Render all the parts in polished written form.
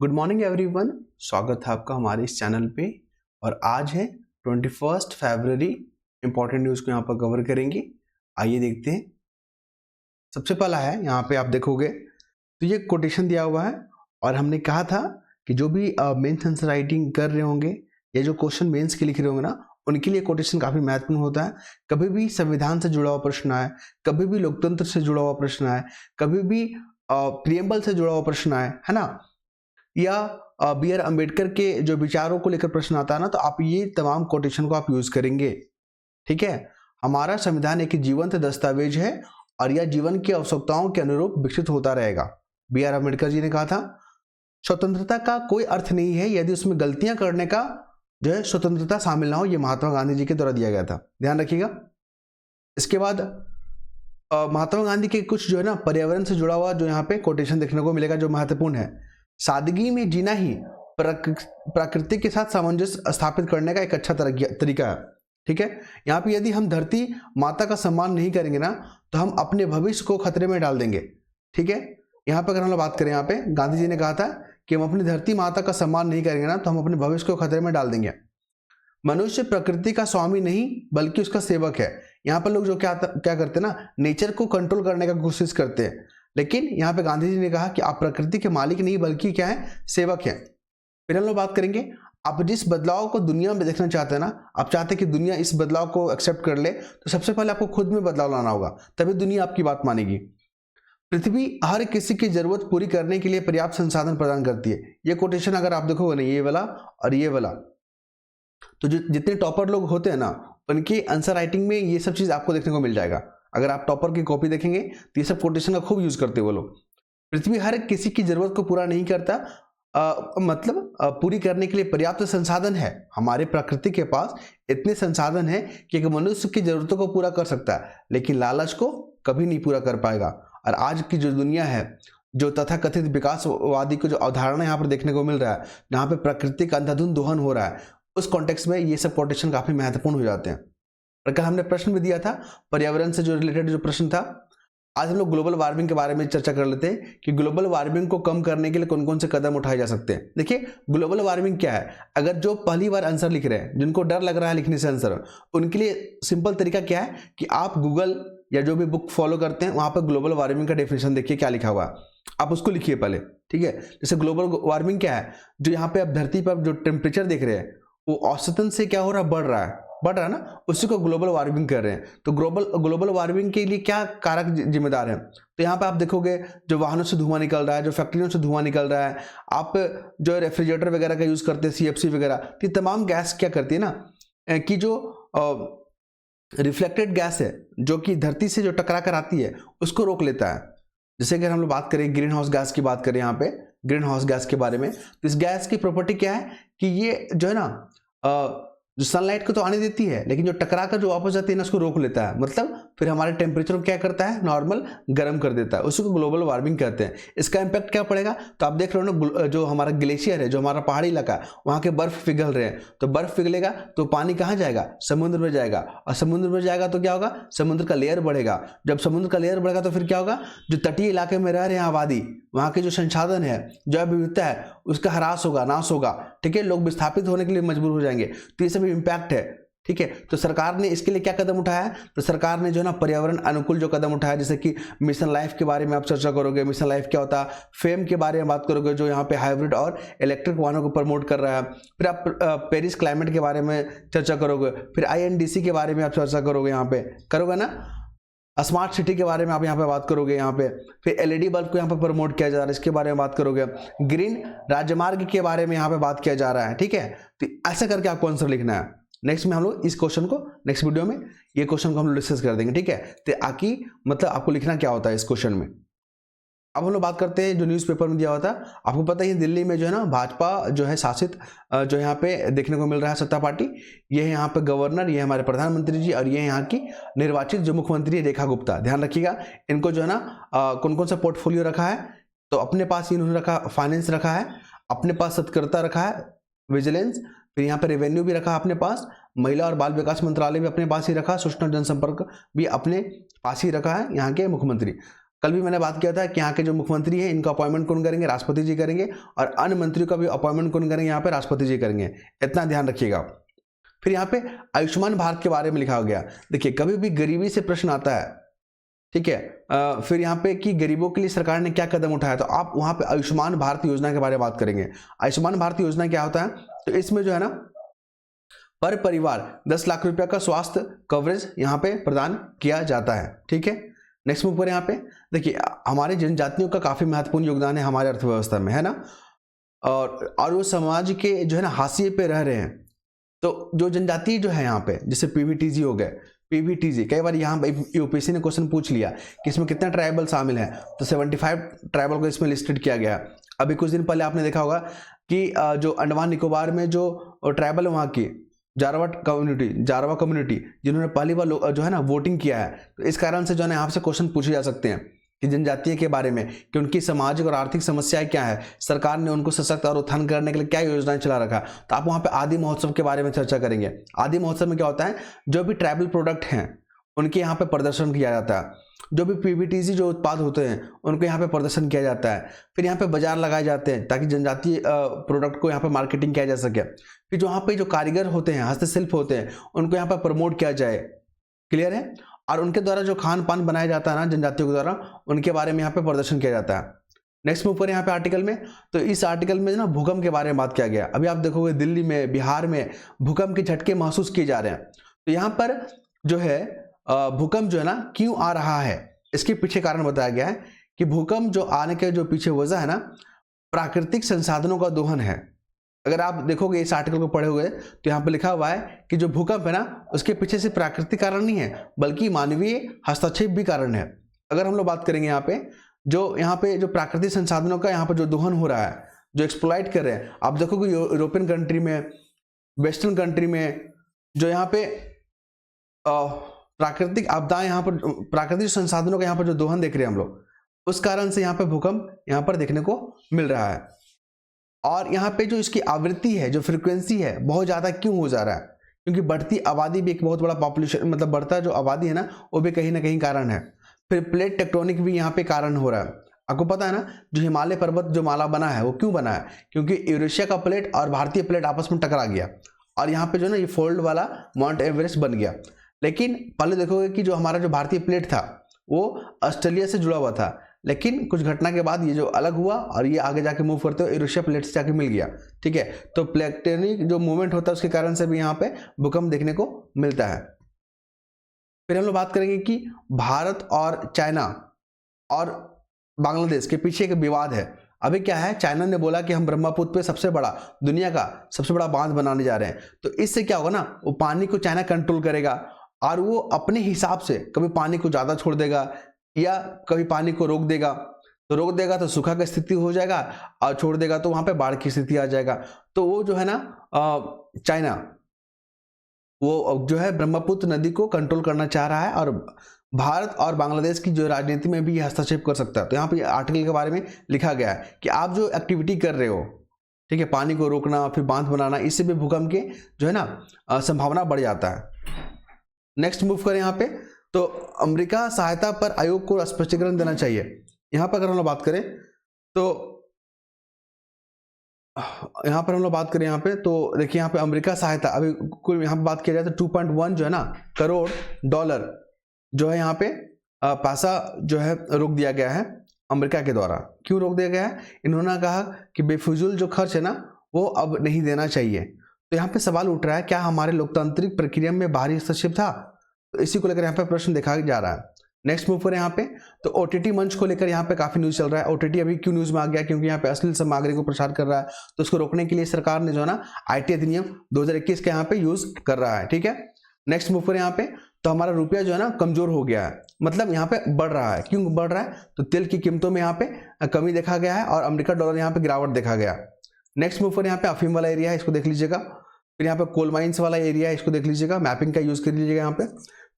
Good morning everyone. स्वागत है आपका हमारे इस चैनल पे। और आज है 21 फरवरी। इंपॉर्टेंट न्यूज़ को यहाँ पर कवर करेंगे। आइए देखते हैं। सबसे पहला है, यहाँ पे आप देखोगे तो ये कोटेशन दिया हुआ है और हमने कहा था कि जो भी मेंस आंसर राइटिंग कर रहे होंगे या जो क्वेश्चन मेंस के लिख रहे होंगे ना, उनके लिए कोटेशन काफ़ी महत्वपूर्ण होता है। कभी भी संविधान से जुड़ा हुआ प्रश्न आए, कभी भी लोकतंत्र से जुड़ा हुआ प्रश्न आए, कभी भी प्रियम्बल से जुड़ा हुआ प्रश्न आए, है ना, या बी आर अम्बेडकर के जो विचारों को लेकर प्रश्न आता है ना, तो आप ये तमाम कोटेशन को आप यूज करेंगे। ठीक है। हमारा संविधान एक जीवंत दस्तावेज है और यह जीवन की आवश्यकताओं के अनुरूप विकसित होता रहेगा। बी आर अम्बेडकर जी ने कहा था, स्वतंत्रता का कोई अर्थ नहीं है यदि उसमें गलतियां करने का जो है स्वतंत्रता शामिल ना हो। यह महात्मा गांधी जी के द्वारा दिया गया था, ध्यान रखिएगा। इसके बाद महात्मा गांधी के कुछ जो है ना पर्यावरण से जुड़ा हुआ जो यहाँ पे कोटेशन देखने को मिलेगा, जो महत्वपूर्ण है। सादगी में जीना ही प्रकृति के साथ सामंजस्य स्थापित करने का एक अच्छा तरीका है। ठीक है। यहाँ पे यदि हम धरती माता का सम्मान नहीं करेंगे ना, तो हम अपने भविष्य को खतरे में डाल देंगे। ठीक है। यहाँ पे अगर हम लोग बात करें, यहाँ पे गांधी जी ने कहा था कि हम अपनी धरती माता का सम्मान नहीं करेंगे ना, तो हम अपने भविष्य को खतरे में डाल देंगे। मनुष्य प्रकृति का स्वामी नहीं बल्कि उसका सेवक है। यहाँ पर लोग जो क्या करते हैं ना, नेचर को कंट्रोल करने का कोशिश करते हैं, लेकिन यहाँ पे गांधी जी ने कहा कि आप प्रकृति के मालिक नहीं बल्कि क्या है, सेवक हैं। फिर हम लोग बात करेंगे, आप जिस बदलाव को दुनिया में देखना चाहते हैं ना, आप चाहते हैं कि दुनिया इस बदलाव को एक्सेप्ट कर ले, तो सबसे पहले आपको खुद में बदलाव लाना होगा, तभी दुनिया आपकी बात मानेगी। पृथ्वी हर किसी की जरूरत पूरी करने के लिए पर्याप्त संसाधन प्रदान करती है। ये कोटेशन अगर आप देखोगे ना, ये वाला और ये वाला, तो जितने टॉपर लोग होते हैं ना, उनकी आंसर राइटिंग में ये सब चीज आपको देखने को मिल जाएगा। अगर आप टॉपर की कॉपी देखेंगे तो ये सब कोटेशन का खूब यूज करते हैं वो लोग। पृथ्वी हर किसी की जरूरत को पूरा नहीं करता, मतलब पूरी करने के लिए पर्याप्त संसाधन है। हमारे प्रकृति के पास इतने संसाधन है कि एक मनुष्य की जरूरतों को पूरा कर सकता है, लेकिन लालच को कभी नहीं पूरा कर पाएगा। और आज की जो दुनिया है, जो तथाकथित विकासवादी को जो अवधारणा यहाँ पर देखने को मिल रहा है, जहाँ पे प्रकृति का अंधाधुंध दोहन हो रहा है, उस कॉन्टेक्स्ट में ये सब कोटेशन काफी महत्वपूर्ण हो जाते हैं। और कल हमने प्रश्न भी दिया था पर्यावरण से जो रिलेटेड जो प्रश्न था। आज हम लोग ग्लोबल वार्मिंग के बारे में चर्चा कर लेते हैं कि ग्लोबल वार्मिंग को कम करने के लिए कौन कौन से कदम उठाए जा सकते हैं। देखिए, ग्लोबल वार्मिंग क्या है। अगर जो पहली बार आंसर लिख रहे हैं, जिनको डर लग रहा है लिखने से आंसर, उनके लिए सिंपल तरीका क्या है कि आप गूगल या जो भी बुक फॉलो करते हैं, वहां पर ग्लोबल वार्मिंग का डेफिनेशन देखिए क्या लिखा हुआ है, आप उसको लिखिए पहले। ठीक है। जैसे ग्लोबल वार्मिंग क्या है, जो यहाँ पे आप धरती पर जो टेम्परेचर देख रहे हैं, वो औसतन से क्या हो रहा है, बढ़ रहा है ना, उसी को ग्लोबल वार्मिंग कर रहे हैं। तो ग्लोबल वार्मिंग के लिए क्या कारक जिम्मेदार हैं, तो यहाँ पे आप देखोगे जो वाहनों से धुआं निकल रहा है, जो फैक्ट्रियों से धुआं निकल रहा है, आप जो रेफ्रिजरेटर वगैरह का यूज करते हैं, सीएफसी वगैरह, तो ये तमाम गैस क्या करती है ना, कि जो रिफ्लेक्टेड गैस है जो कि धरती से जो टकरा कर आती है, उसको रोक लेता है। जैसे अगर हम लोग बात करें ग्रीन हाउस गैस की बात करें, यहाँ पे ग्रीन हाउस गैस के बारे में, तो इस गैस की प्रॉपर्टी क्या है कि ये जो है ना, जो सनलाइट को तो आने देती है, लेकिन जो टकरा कर जो वापस जाती है ना, उसको रोक लेता है। मतलब फिर हमारे टेम्परेचर को क्या करता है, नॉर्मल गर्म कर देता है। उसी को ग्लोबल वार्मिंग कहते हैं। इसका इंपैक्ट क्या पड़ेगा, तो आप देख रहे हो ना, जो हमारा ग्लेशियर है, जो हमारा पहाड़ी इलाका है, वहाँ के बर्फ पिघल रहे हैं। तो बर्फ पिघलेगा तो पानी कहाँ जाएगा, समुद्र में जाएगा, और समुद्र में जाएगा तो क्या होगा, समुद्र का लेयर बढ़ेगा। जब समुद्र का लेयर बढ़ेगा तो फिर क्या होगा, जो तटीय इलाके में रह रहे हैं आबादी, वहाँ के जो संसाधन है, जो विविधता है, उसका ह्रास होगा, नाश होगा। ठीक है। लोग विस्थापित होने के लिए मजबूर हो जाएंगे। तो ये सब इम्पैक्ट है। ठीक है। तो सरकार ने इसके लिए क्या कदम उठाया है, तो सरकार ने जो है ना पर्यावरण अनुकूल जो कदम उठाया, जैसे कि मिशन लाइफ के बारे में आप चर्चा करोगे। मिशन लाइफ क्या होता है, फेम के बारे में बात करोगे, जो यहाँ पे हाइब्रिड और इलेक्ट्रिक वाहनों को प्रमोट कर रहा है। फिर आप पेरिस क्लाइमेट के बारे में चर्चा करोगे। फिर INDC के बारे में आप चर्चा करोगे, यहाँ पे करोगे ना। स्मार्ट सिटी के बारे में आप यहाँ पे बात करोगे, यहाँ पे फिर LED बल्ब को यहाँ पे प्रमोट किया जा रहा है, इसके बारे में बात करोगे। ग्रीन राजमार्ग के बारे में यहाँ पे बात किया जा रहा है। ठीक है। तो ऐसा करके आपको आंसर लिखना है। नेक्स्ट में हम लोग इस क्वेश्चन को, नेक्स्ट वीडियो में ये क्वेश्चन को हम लोग डिस्कस कर देंगे। ठीक है। तो आकी मतलब आपको लिखना क्या होता है इस क्वेश्चन में। अब हम लोग बात करते हैं जो न्यूज़पेपर में दिया हुआ था। आपको पता है दिल्ली में जो है ना भाजपा जो है शासित जो यहाँ पे देखने को मिल रहा है सत्ता पार्टी। ये है यहाँ पे गवर्नर, ये हमारे प्रधानमंत्री जी, और ये यहाँ की निर्वाचित जो मुख्यमंत्री रेखा गुप्ता। ध्यान रखिएगा, इनको जो है ना कौन कौन सा पोर्टफोलियो रखा है, तो अपने पास इन्होंने रखा फाइनेंस रखा है, अपने पास सत्कर्ता रखा है, विजिलेंस, फिर यहाँ पे रेवेन्यू भी रखा अपने पास, महिला और बाल विकास मंत्रालय भी अपने पास ही रखा, सूचना जनसंपर्क भी अपने पास ही रखा है यहाँ के मुख्यमंत्री। कल भी मैंने बात किया था कि यहाँ के जो मुख्यमंत्री हैं इनका अपॉइंटमेंट कौन करेंगे, राष्ट्रपति जी करेंगे, और अन्य मंत्रियों का भी अपॉइंटमेंट कौन करेंगे, यहाँ पे राष्ट्रपति जी करेंगे, इतना ध्यान रखिएगा। फिर यहाँ पे आयुष्मान भारत के बारे में लिखा गया। देखिए कभी भी गरीबी से प्रश्न आता है, ठीक है, फिर यहाँ पे कि गरीबों के लिए सरकार ने क्या कदम उठाया, तो आप वहाँ पे आयुष्मान भारत योजना के बारे में बात करेंगे। आयुष्मान भारत योजना क्या होता है, तो इसमें जो है ना पर परिवार 10 लाख रुपया का स्वास्थ्य कवरेज यहाँ पे प्रदान किया जाता है, ठीक है। नेक्स्ट मूव पर यहाँ पे देखिए हमारे जनजातियों का काफी महत्वपूर्ण योगदान है हमारे अर्थव्यवस्था में, है ना, और वो समाज के जो है ना हाशिए पे रह रहे हैं। तो जो जनजाति जो है यहाँ पे जैसे पीवीटीजी हो गए, पीवीटीजी कई बार यहाँ यूपीएससी ने क्वेश्चन पूछ लिया कि इसमें कितना ट्राइबल शामिल है, तो 75 ट्राइबल को इसमें लिस्टेड किया गया। अभी कुछ दिन पहले आपने देखा होगा कि जो अंडमान निकोबार में जो ट्राइबल है वहाँ की जारवा कम्युनिटी जिन्होंने पहली बार जो है ना वोटिंग किया है, तो इस कारण से जो है यहाँ से क्वेश्चन पूछे जा सकते हैं कि जनजातीय के बारे में कि उनकी सामाजिक और आर्थिक समस्याएं क्या है, सरकार ने उनको सशक्त और उत्थान करने के लिए क्या योजनाएं चला रखा। तो आप वहाँ पे आदि महोत्सव के बारे में चर्चा करेंगे। आदि महोत्सव में क्या होता है, जो भी ट्राइबल प्रोडक्ट हैं उनके यहाँ पे प्रदर्शन किया जाता है, जो भी पीवीटीसी जो उत्पाद होते हैं उनको यहाँ पे प्रदर्शन किया जाता है। फिर यहाँ पे बाजार लगाए जाते हैं ताकि जनजातीय प्रोडक्ट को यहाँ पे मार्केटिंग किया जा सके। फिर जो यहाँ पे जो कारीगर होते हैं, हस्तशिल्प होते हैं, उनको यहाँ पे प्रमोट किया जाए, क्लियर है। और उनके द्वारा जो खान पान बनाया जाता है ना जनजातियों के द्वारा, उनके बारे में यहाँ पे प्रदर्शन किया जाता है। नेक्स्ट में ऊपर यहाँ पे आर्टिकल में, तो इस आर्टिकल में ना भूकंप के बारे में बात किया गया। अभी आप देखोगे दिल्ली में, बिहार में भूकंप के झटके महसूस किए जा रहे हैं। तो यहाँ पर जो है भूकंप जो है ना क्यों आ रहा है, इसके पीछे कारण बताया गया है कि भूकंप जो आने के जो पीछे वजह है ना प्राकृतिक संसाधनों का दोहन है। अगर आप देखोगे इस आर्टिकल को पढ़े हुए तो यहाँ पे लिखा हुआ है कि जो भूकंप है ना उसके पीछे से प्राकृतिक कारण नहीं है बल्कि मानवीय हस्तक्षेप भी कारण है। अगर हम लोग बात करेंगे यहाँ पे जो प्राकृतिक संसाधनों का यहाँ पर जो दोहन हो रहा है, जो एक्सप्लॉइट कर रहे हैं, आप देखोगे यूरोपियन कंट्री में, वेस्टर्न कंट्री में जो यहाँ पे प्राकृतिक आपदाएं, यहाँ पर प्राकृतिक संसाधनों का यहाँ पर जो दोहन देख रहे हैं हम लोग, उस कारण से यहाँ पे भूकंप यहाँ पर देखने को मिल रहा है। और यहाँ पे जो इसकी आवृत्ति है, जो फ्रीक्वेंसी है, बहुत ज़्यादा क्यों हो जा रहा है, क्योंकि बढ़ती आबादी भी एक बहुत बड़ा पॉपुलेशन, मतलब बढ़ता जो आबादी है ना वो भी कहीं ना कहीं कारण है। फिर प्लेट टेक्टोनिक भी यहाँ पे कारण हो रहा है। आपको पता है ना जो हिमालय पर्वत जो माला बना है वो क्यों बना है, क्योंकि यूरेशिया का प्लेट और भारतीय प्लेट आपस में टकरा गया और यहाँ पे जो ना ये फोल्ड वाला माउंट एवरेस्ट बन गया। लेकिन पहले देखोगे कि जो हमारा जो भारतीय प्लेट था वो ऑस्ट्रेलिया से जुड़ा हुआ था, लेकिन कुछ घटना के बाद ये जो अलग हुआ और ये आगे जाके मूव करते हुए यूरेशिया प्लेट से जाके मिल गया, ठीक है। तो प्लेटेनिक जो मूवमेंट होता है उसके कारण से भी यहाँ पे भूकंप देखने को मिलता है। फिर हम लोग बात करेंगे कि भारत और चाइना और बांग्लादेश के पीछे एक विवाद है। अभी क्या है, चाइना ने बोला कि हम ब्रह्मपुत्र पे सबसे बड़ा, दुनिया का सबसे बड़ा बांध बनाने जा रहे हैं। तो इससे क्या होगा ना, वो पानी को चाइना कंट्रोल करेगा और वो अपने हिसाब से कभी पानी को ज़्यादा छोड़ देगा या कभी पानी को रोक देगा। तो रोक देगा तो सूखा की स्थिति हो जाएगा और छोड़ देगा तो वहाँ पे बाढ़ की स्थिति आ जाएगा। तो वो जो है ना चाइना वो जो है ब्रह्मपुत्र नदी को कंट्रोल करना चाह रहा है और भारत और बांग्लादेश की जो राजनीति में भी हस्तक्षेप कर सकता है। तो यहाँ पे आर्टिकल के बारे में लिखा गया है कि आप जो एक्टिविटी कर रहे हो, ठीक है, पानी को रोकना फिर बांध बनाना, इससे भी भूकंप के जो है ना संभावना बढ़ जाता है। नेक्स्ट मूव करें यहाँ पे, तो अमेरिका सहायता पर आयोग को स्पष्टीकरण देना चाहिए। यहाँ पर अगर हम लोग बात करें तो यहाँ पर हम लोग बात करें यहाँ पे तो देखिए यहाँ पे अमेरिका सहायता, अभी कुल यहाँ पे बात किया जाए तो 2.1 जो है ना करोड़ डॉलर जो है यहाँ पे पैसा जो है रोक दिया गया है अमेरिका के द्वारा। क्यों रोक दिया गया है, इन्होंने कहा कि बेफिजूल जो खर्च है ना वो अब नहीं देना चाहिए। तो यहाँ पे सवाल उठ रहा है क्या हमारे लोकतांत्रिक प्रक्रिया में बाहरी हस्तक्षेप था, तो इसी को लेकर यहाँ पे प्रश्न देखा जा रहा है। नेक्स्ट मूव पर यहाँ पे तो ओटीटी मंच को लेकर यहाँ पे काफी न्यूज चल रहा है। ओटीटी अभी क्यों न्यूज में आ गया, क्योंकि यहाँ पे अश्लील सामग्री को प्रसार कर रहा है, तो उसको रोकने के लिए सरकार ने जो है ना आईटी अधिनियम 2021 के यहाँ पे यूज कर रहा है, ठीक है। नेक्स्ट मूव पर यहाँ पे तो हमारा रुपया जो है ना कमजोर हो गया है, मतलब यहाँ पे बढ़ रहा है। क्यों बढ़ रहा है, तो तेल की कीमतों में यहाँ पे कमी देखा गया है और अमेरिका डॉलर यहाँ पे गिरावट देखा गया। नेक्स्ट मूव पर यहाँ पे अफीम वाला एरिया है, इसको देख लीजिएगा। फिर यहाँ पे कोल माइंस वाला एरिया है, इसको देख लीजिएगा, मैपिंग का यूज कर लीजिएगा यहाँ पे।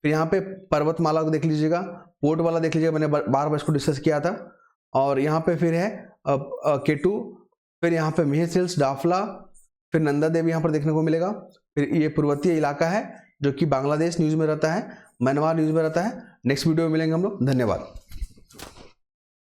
फिर यहाँ पे पर्वतमाला को देख लीजिएगा, पोर्ट वाला देख लीजिएगा, मैंने बार बार इसको डिस्कस किया था। और यहाँ पे फिर है केटू, फिर यहाँ पे मेहस हिल्स, डाफला, फिर नंदा देवी यहाँ पर देखने को मिलेगा। फिर ये पर्वतीय इलाका है जो कि बांग्लादेश न्यूज में रहता है, म्यांमार न्यूज में रहता है। नेक्स्ट वीडियो में मिलेंगे हम लोग, धन्यवाद।